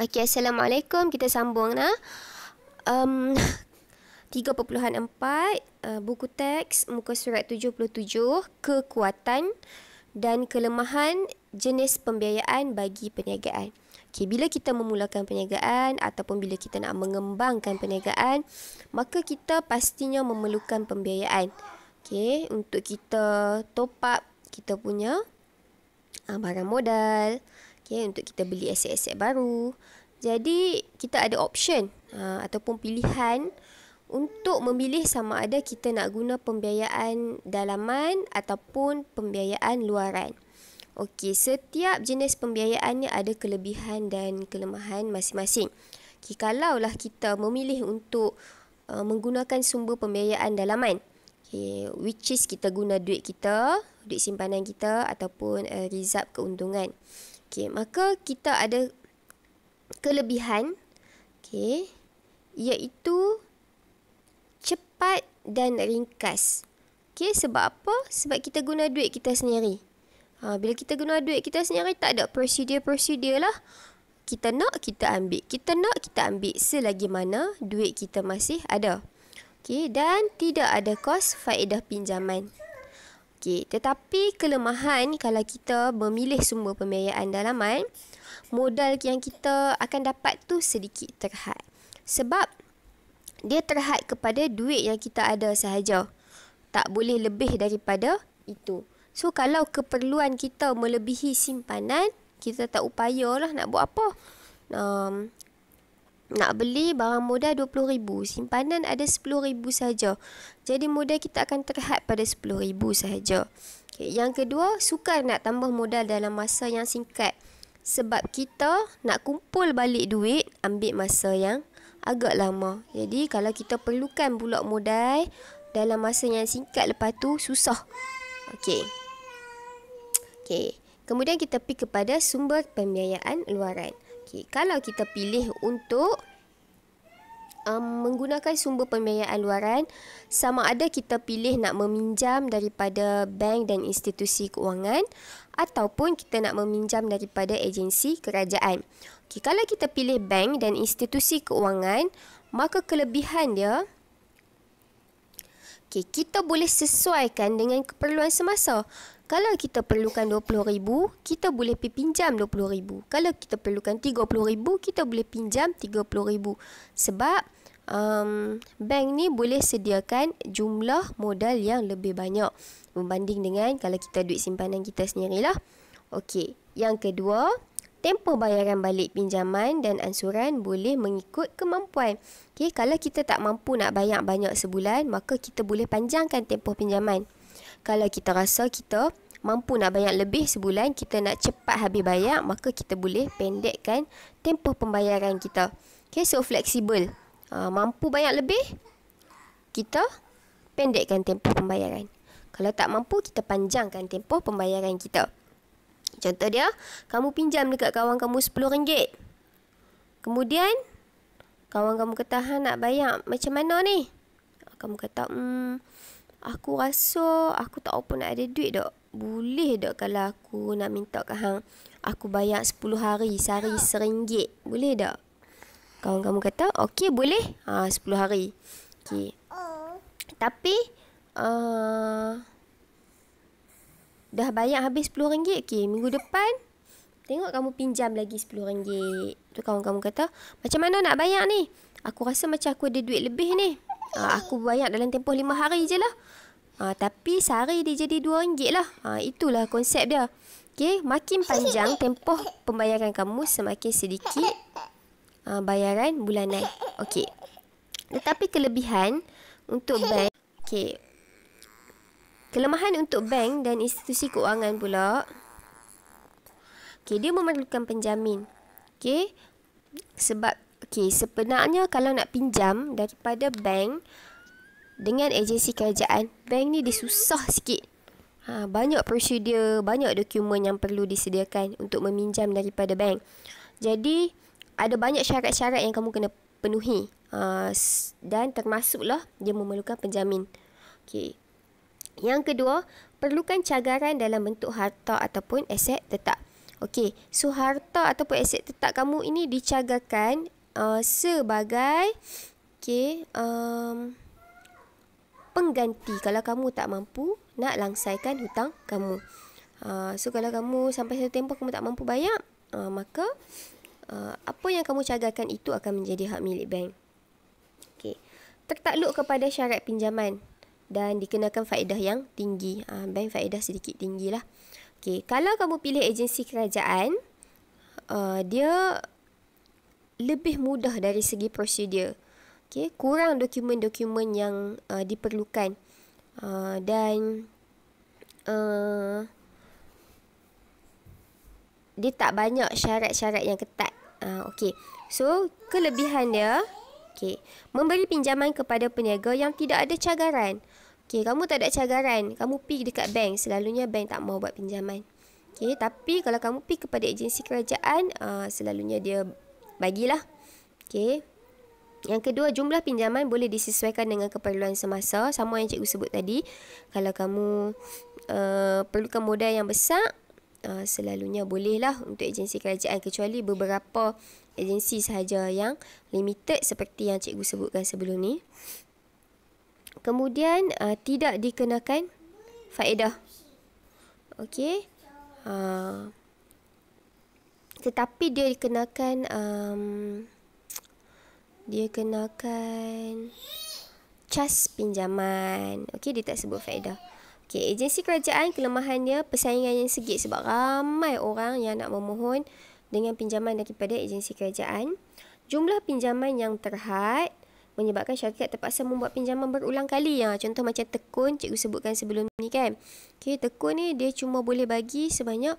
Okey, Assalamualaikum. Kita sambung nah. 3.4 buku teks muka surat 77, kekuatan dan kelemahan jenis pembiayaan bagi perniagaan. Okey, bila kita memulakan perniagaan ataupun bila kita nak mengembangkan perniagaan, maka kita pastinya memerlukan pembiayaan. Okey, untuk kita top up kita punya barang modal, okay, untuk kita beli aset-aset baru. Jadi kita ada option ataupun pilihan untuk memilih sama ada kita nak guna pembiayaan dalaman ataupun pembiayaan luaran. Okey, setiap jenis pembiayaan ni ada kelebihan dan kelemahan masing-masing. Okay, kalaulah kita memilih untuk menggunakan sumber pembiayaan dalaman, okay, which is kita guna duit kita, duit simpanan kita ataupun rizab keuntungan. Okay, maka kita ada kelebihan, okay, iaitu cepat dan ringkas. Okay, sebab apa? Sebab kita guna duit kita sendiri. Bila kita guna duit kita sendiri, tak ada prosedur-prosedur lah. Kita nak, kita ambil. Kita nak, kita ambil. Selagi mana duit kita masih ada. Okay, dan tidak ada kos faedah pinjaman. Okay, tetapi kelemahan kalau kita memilih sumber pembiayaan dalaman, modal yang kita akan dapat tu sedikit terhad. Sebab dia terhad kepada duit yang kita ada sahaja. Tak boleh lebih daripada itu. So, kalau keperluan kita melebihi simpanan, kita tak upayalah nak buat apa. Nak beli barang modal RM20,000, simpanan ada RM10,000 sahaja. Jadi modal kita akan terhad pada RM10,000 sahaja. Okay. Yang kedua, sukar nak tambah modal dalam masa yang singkat. Sebab kita nak kumpul balik duit, ambil masa yang agak lama. Jadi kalau kita perlukan pula modal dalam masa yang singkat, lepas tu susah. Okey. Kemudian kita pergi kepada sumber pembiayaan luaran. Okay, kalau kita pilih untuk menggunakan sumber pembiayaan luaran, sama ada kita pilih nak meminjam daripada bank dan institusi keuangan ataupun kita nak meminjam daripada agensi kerajaan. Okay, kalau kita pilih bank dan institusi keuangan, maka kelebihan dia, okay, kita boleh sesuaikan dengan keperluan semasa. Kalau kita perlukan RM20,000, kita boleh pergi pinjam RM20,000. Kalau kita perlukan RM30,000, kita boleh pinjam RM30,000. Sebab bank ni boleh sediakan jumlah modal yang lebih banyak berbanding dengan kalau kita duit simpanan kita sendirilah. Okey, yang kedua, tempoh bayaran balik pinjaman dan ansuran boleh mengikut kemampuan. Okey, kalau kita tak mampu nak bayar banyak sebulan, maka kita boleh panjangkan tempoh pinjaman. Kalau kita rasa kita mampu nak bayar lebih sebulan, kita nak cepat habis bayar, maka kita boleh pendekkan tempoh pembayaran kita. Okay, so fleksibel. Mampu bayar lebih, kita pendekkan tempoh pembayaran. Kalau tak mampu, kita panjangkan tempoh pembayaran kita. Contoh dia, kamu pinjam dekat kawan kamu RM10. Kemudian, kawan kamu kata, nak bayar macam mana ni? Kamu kata, aku rasa aku tak apa nak ada duit tak. Boleh tak kalau aku nak minta ke hang, aku bayar 10 hari, sehari RM1. Boleh tak? Kawan kamu kata, okey boleh. 10 hari. Okey. Tapi dah bayar habis RM10. Okey, minggu depan tengok kamu pinjam lagi RM10. Tu kawan kamu kata, macam mana nak bayar ni? Aku rasa macam aku ada duit lebih ni. Aku bayar dalam tempoh 5 hari je lah. Tapi sehari dia jadi RM2 lah. Itulah konsep dia. Okay, makin panjang tempoh pembayaran kamu, semakin sedikit bayaran bulanan. Okey. Tetapi kelebihan untuk bank, okey. Kelemahan untuk bank dan institusi keuangan pula, okey, dia memerlukan penjamin. Okey. Sebab sebenarnya kalau nak pinjam daripada bank dengan agensi kerajaan, bank ni dia susah sikit. Banyak prosedur, banyak dokumen yang perlu disediakan untuk meminjam daripada bank. Jadi, ada banyak syarat-syarat yang kamu kena penuhi. Dan termasuklah dia memerlukan penjamin. Okay. Yang kedua, perlukan cagaran dalam bentuk harta ataupun aset tetap. Okey, so harta ataupun aset tetap kamu ini dicagarkan sebagai pengganti kalau kamu tak mampu nak langsaikan hutang kamu. So kalau kamu sampai satu tempoh kamu tak mampu bayar, maka apa yang kamu cagarkan itu akan menjadi hak milik bank. Okey. Tertakluk kepada syarat pinjaman dan dikenakan faedah yang tinggi. Bank faedah sedikit tinggilah. Okey, kalau kamu pilih agensi kerajaan, dia lebih mudah dari segi prosedur. Okey, kurang dokumen-dokumen yang diperlukan. Dan dia tak banyak syarat-syarat yang ketat. Okey. So, kelebihan dia, memberi pinjaman kepada peniaga yang tidak ada cagaran. Okey, kamu tak ada cagaran, kamu pergi dekat bank, selalunya bank tak mau buat pinjaman. Okey, tapi kalau kamu pergi kepada agensi kerajaan, selalunya dia bagilah. Okey. Yang kedua, jumlah pinjaman boleh disesuaikan dengan keperluan semasa. Sama yang cikgu sebut tadi. Kalau kamu perlukan modal yang besar, selalunya bolehlah untuk agensi kerajaan, kecuali beberapa agensi sahaja yang limited seperti yang cikgu sebutkan sebelum ni. Kemudian tidak dikenakan faedah. Okey. Tetapi dia dikenakan cas pinjaman. Okey, dia tak sebut faedah. Okey, agensi kerajaan kelemahannya persaingan yang sengit sebab ramai orang yang nak memohon dengan pinjaman daripada agensi kerajaan. Jumlah pinjaman yang terhad menyebabkan syarikat terpaksa membuat pinjaman berulang kali. Contoh macam Tekun, cikgu sebutkan sebelum ni kan. Okey, Tekun ni dia cuma boleh bagi sebanyak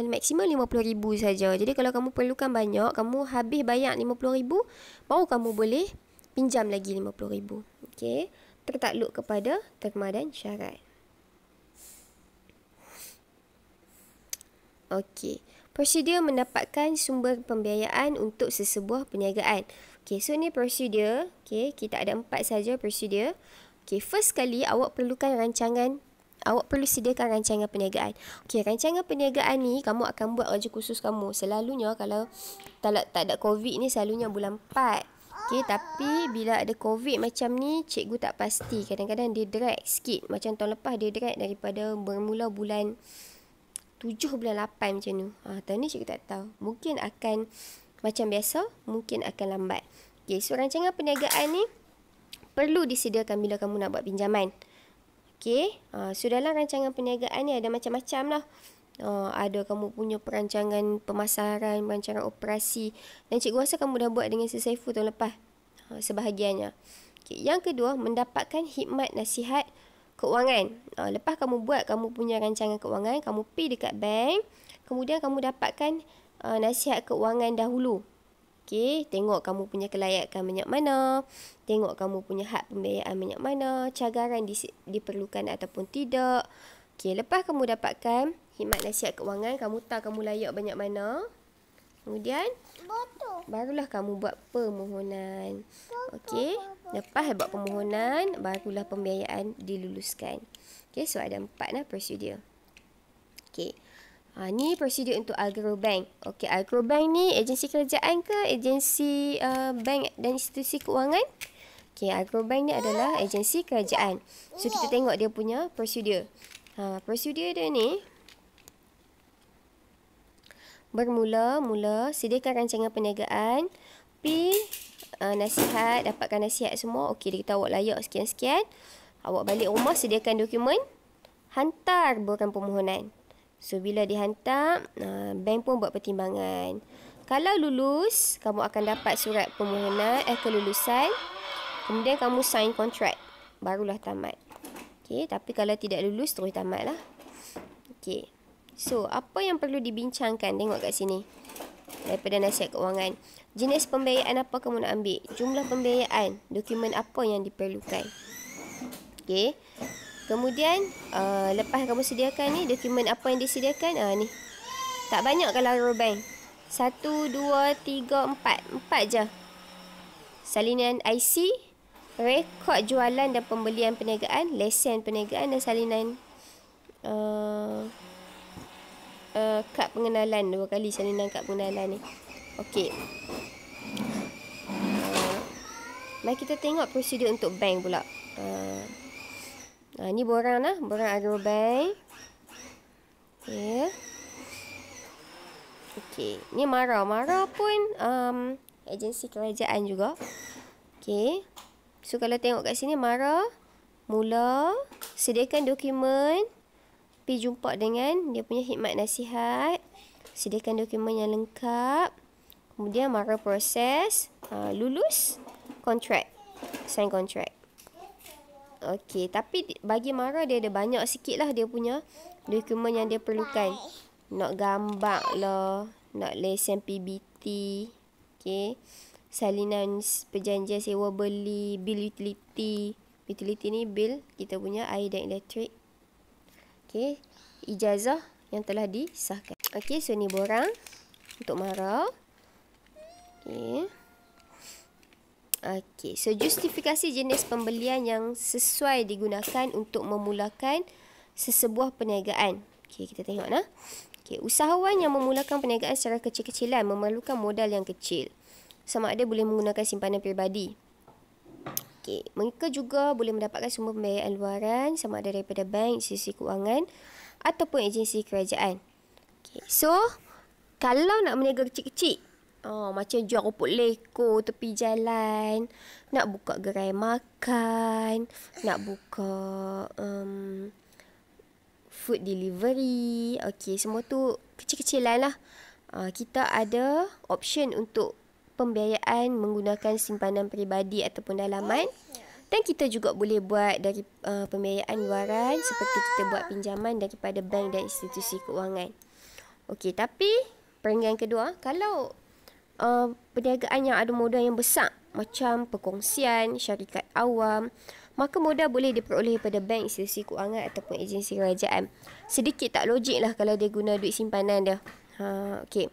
maksimum RM50,000 saja. Jadi kalau kamu perlukan banyak, kamu habis bayar RM50,000, baru kamu boleh pinjam lagi RM50,000. Okey, tertakluk kepada terma dan syarat. Okey, prosedur mendapatkan sumber pembiayaan untuk sesebuah perniagaan. Okey, so ni prosedur. Okey, kita ada 4 saja prosedur. Okey, first kali awak perlukan rancangan. Awak perlu sediakan rancangan perniagaan. Okey, rancangan perniagaan ni kamu akan buat raja khusus kamu. Selalunya kalau tak ada COVID ni selalunya bulan 4. Okey, tapi bila ada COVID macam ni, cikgu tak pasti. Kadang-kadang dia drag sikit. Macam tahun lepas dia drag daripada bermula bulan 7 bulan 8 macam tu. Tahun ni cikgu tak tahu. Mungkin akan macam biasa, mungkin akan lambat. Okey, so rancangan perniagaan ni perlu disediakan bila kamu nak buat pinjaman. Okey, so dalam rancangan perniagaan ni ada macam-macam lah. Ada kamu punya perancangan pemasaran, perancangan operasi. Dan cikgu rasa kamu dah buat dengan Sir Saiful tahun lepas. Sebahagiannya. Okey, yang kedua, mendapatkan khidmat nasihat keuangan. Lepas kamu buat kamu punya rancangan keuangan, kamu pergi dekat bank. Kemudian kamu dapatkan nasihat keuangan dahulu. Okey, tengok kamu punya kelayakan banyak mana, tengok kamu punya had pembiayaan banyak mana, cagaran diperlukan ataupun tidak. Okey, lepas kamu dapatkan khidmat nasihat keuangan, kamu tahu kamu layak banyak mana. Kemudian barulah kamu buat permohonan. Okey, lepas buat permohonan, barulah pembiayaan diluluskan. Okey, so ada 4 prosedur. Okey. Ni prosedur untuk Agrobank. Okey, Agrobank ni agensi kerajaan ke agensi bank dan institusi keuangan? Okey, Agrobank ni adalah agensi kerajaan. So kita tengok dia punya prosedur. Prosedur dia ni bermula-mula sediakan rancangan perniagaan, nasihat, dapatkan nasihat semua. Okey, dia kata awak layak sekian-sekian. Awak balik rumah sediakan dokumen, hantar borang permohonan. So, bila dihantar, bank pun buat pertimbangan. Kalau lulus, kamu akan dapat surat permohonan, kelulusan. Kemudian kamu sign kontrak. Barulah tamat. Okey, tapi kalau tidak lulus, terus tamatlah. Okey. So, apa yang perlu dibincangkan? Tengok kat sini. Daripada nasihat keuangan. Jenis pembiayaan apa kamu nak ambil? Jumlah pembiayaan. Dokumen apa yang diperlukan? Okey. Kemudian, lepas kamu sediakan ni, dokumen apa yang disediakan? Ni. Tak banyak kalau Agrobank. 1, 2, 3, 4. 4 je. Salinan IC, rekod jualan dan pembelian perniagaan, lesen perniagaan dan salinan kad pengenalan 2 kali, salinan kad pengenalan ni. Okey. Mari kita tengok prosedur untuk bank pula. Ni borang lah, borang Agrobank. Okey. Okey, ni Mara. Mara pun agensi kerajaan juga. Okey. So kalau tengok kat sini Mara, mula sediakan dokumen, pergi jumpa dengan dia punya khidmat nasihat, sediakan dokumen yang lengkap, kemudian Mara proses, lulus, kontrak, sign kontrak. Okey, tapi bagi Mara dia ada banyak sikit lah dia punya dokumen yang dia perlukan. Nak gambar lah, nak lesen PBT, okey, salinan perjanjian sewa beli, bil utility. Utility ni bil kita punya air dan elektrik. Okey, ijazah yang telah disahkan. Okey, so ni borang untuk Mara. Okey. Okey, so justifikasi jenis pembelian yang sesuai digunakan untuk memulakan sesebuah perniagaan. Okey, kita tengok nah. Okey, usahawan yang memulakan perniagaan secara kecil-kecilan memerlukan modal yang kecil. Sama ada boleh menggunakan simpanan peribadi. Okey, mereka juga boleh mendapatkan sumber pembiayaan luaran sama ada daripada bank, institusi kewangan ataupun agensi kerajaan. Okey, so kalau nak berniaga kecil-kecil, macam jual rumput leko tepi jalan, nak buka gerai makan, nak buka food delivery, okey, semua tu kecil-kecilan lah. Kita ada option untuk pembiayaan menggunakan simpanan peribadi ataupun dalaman, dan kita juga boleh buat dari pembiayaan luaran seperti kita buat pinjaman daripada bank dan institusi kewangan. Okey, tapi perenggan kedua, kalau perniagaan yang ada modal yang besar macam perkongsian, syarikat awam, maka modal boleh diperoleh daripada bank, institusi kewangan ataupun agensi kerajaan. Sedikit tak logik lah kalau dia guna duit simpanan dia. Okey.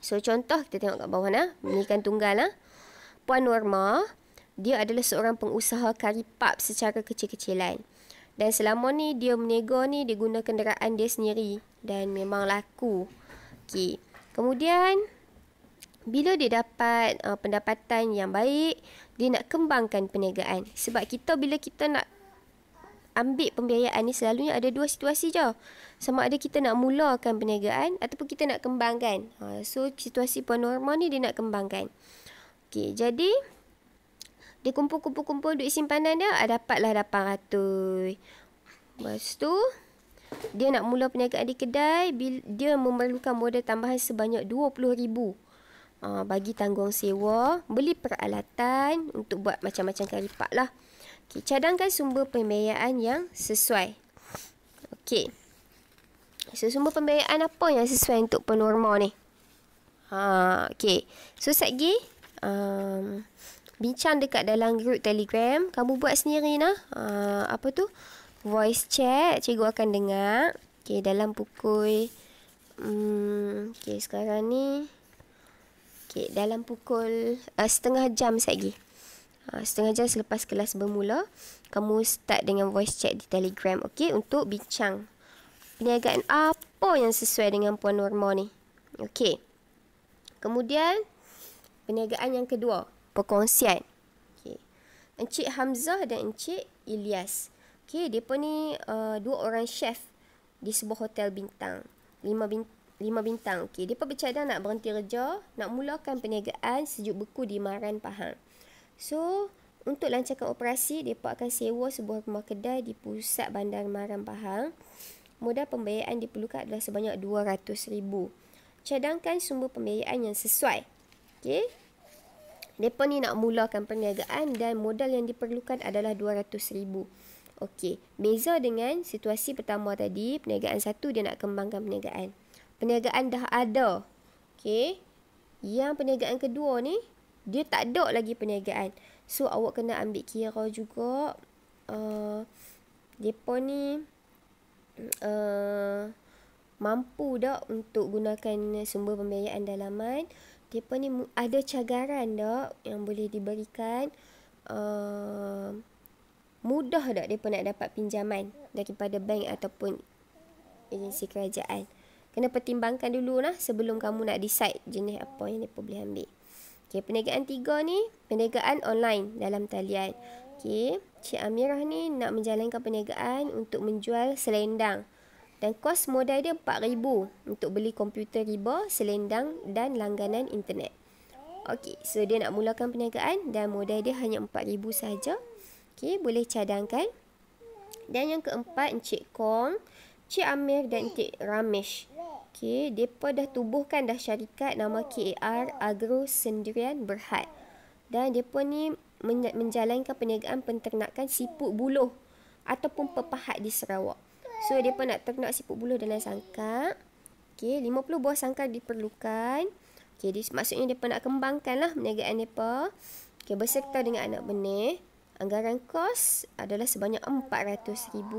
So contoh kita tengok kat bawah nah, Benikan Tunggal lah. Puan Norma, dia adalah seorang pengusaha kari pap secara kecil-kecilan. Dan selama ni dia berniaga ni, dia guna kenderaan dia sendiri dan memang laku. Okey. Kemudian bila dia dapat pendapatan yang baik, dia nak kembangkan perniagaan. Sebab bila kita nak ambil pembiayaan ni, selalunya ada dua situasi je. Sama ada kita nak mulakan perniagaan ataupun kita nak kembangkan. So situasi Puan Norma ni dia nak kembangkan. Okey, jadi dia kumpul duit simpanan dia, dapatlah 800. Lepas tu dia nak mula perniagaan di kedai, dia memerlukan modal tambahan sebanyak 20,000. Bagi tanggung sewa, beli peralatan untuk buat macam-macam kari pak lah. Okay, cadangkan sumber pembiayaan yang sesuai. Okey. So, sumber pembiayaan apa yang sesuai untuk penorma ni? Okey. So, lagi bincang dekat dalam grup Telegram. Kamu buat sendiri nah. Apa tu? Voice chat. Cikgu akan dengar. Okey, dalam pukul okey, sekarang ni dalam pukul setengah jam lagi. Setengah jam selepas kelas bermula, kamu start dengan voice chat di Telegram, okey, untuk bincang perniagaan apa yang sesuai dengan Puan Norma ni. Okey. Kemudian perniagaan yang kedua, perkongsian. Okey. Encik Hamzah dan Encik Ilyas. Okey, depa ni dua orang chef di sebuah hotel bintang. 5 bintang. Okey, depa bercadang nak berhenti kerja, nak mulakan perniagaan sejuk beku di Maran, Pahang. So, untuk lancarkan operasi, mereka akan sewa sebuah rumah kedai di pusat bandar Maran, Pahang. Modal pembiayaan diperlukan adalah sebanyak 200,000. Cadangkan sumber pembiayaan yang sesuai. Okey. Mereka ni nak mulakan perniagaan dan modal yang diperlukan adalah 200,000. Okey. Beza dengan situasi pertama tadi, perniagaan satu dia nak kembangkan perniagaan. Perniagaan dah ada. Okey. Yang perniagaan kedua ni, dia tak ada lagi perniagaan. So, awak kena ambil kira juga mereka ni mampu tak untuk gunakan sumber pembiayaan dalaman. Mereka ni ada cagaran tak yang boleh diberikan. Mudah tak mereka nak dapat pinjaman daripada bank ataupun agensi kerajaan. kena pertimbangkan dulu lah sebelum kamu nak decide jenis apa yang mereka boleh ambil. Okey, perniagaan 3 ni, perniagaan online dalam talian. Okey, Cik Amirah ni nak menjalankan perniagaan untuk menjual selendang. Dan kos modal dia RM4,000 untuk beli komputer riba, selendang dan langganan internet. Okey, so dia nak mulakan perniagaan dan modal dia hanya RM4,000 sahaja. Okey, boleh cadangkan. Dan yang keempat, Encik Kong, Cik Amir dan Encik Ramesh. Okey, mereka dah tubuhkan dah syarikat nama KAR Agro Sendirian Berhad. Dan mereka ni menjalankan perniagaan penternakan siput buluh ataupun pepahat di Sarawak. So, mereka nak ternak siput buluh dalam sangkar. Okey, 50 buah sangkar diperlukan. Okey, maksudnya mereka nak kembangkan lah perniagaan mereka. Okey, beserta dengan anak benih. Anggaran kos adalah sebanyak RM400,000.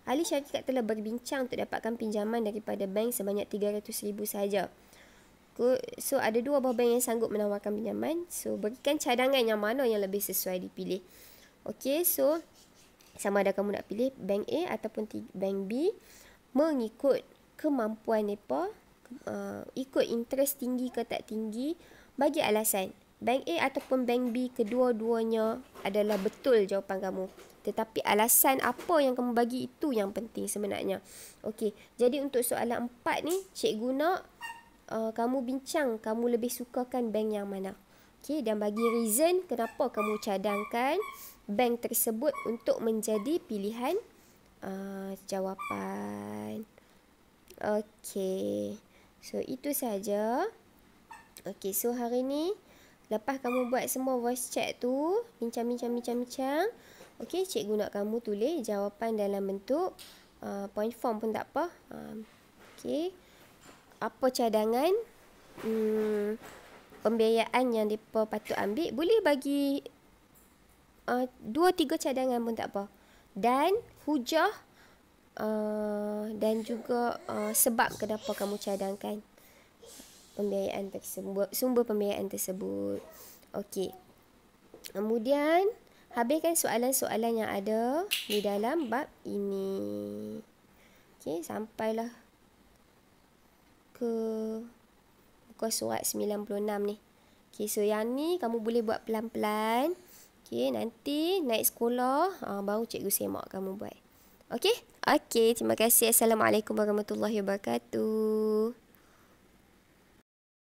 Ahli syarikat telah berbincang untuk dapatkan pinjaman daripada bank sebanyak RM300,000 sahaja. So, ada 2 buah bank yang sanggup menawarkan pinjaman. So, berikan cadangan yang mana yang lebih sesuai dipilih. Okey, so sama ada kamu nak pilih bank A ataupun bank B mengikut kemampuan mereka, ikut interest tinggi ke tak tinggi, bagi alasan. Bank A ataupun bank B, kedua-duanya adalah betul jawapan kamu. Tetapi alasan apa yang kamu bagi itu yang penting sebenarnya. Okey, jadi untuk soalan 4 ni, cikgu nak kamu bincang kamu lebih sukakan bank yang mana. Okey, dan bagi reason kenapa kamu cadangkan bank tersebut untuk menjadi pilihan jawapan. Okey, so itu saja. Okey, so hari ni lepas kamu buat semua voice chat tu, bincang. Okey, cikgu nak kamu tulis jawapan dalam bentuk point form pun tak apa. Okey, apa cadangan pembiayaan yang mereka patut ambil. Boleh bagi 2-3 cadangan pun tak apa. Dan hujah dan juga sebab kenapa kamu cadangkan pembiayaan tersebut, sumber pembiayaan tersebut. Okey. Kemudian habiskan soalan-soalan yang ada di dalam bab ini. Okey, sampailah ke muka surat 96 ni. Okey, so yang ni kamu boleh buat pelan-pelan. Okey, nanti naik sekolah baru cikgu semak kamu buat. Okey? Okey, terima kasih. Assalamualaikum warahmatullahi wabarakatuh.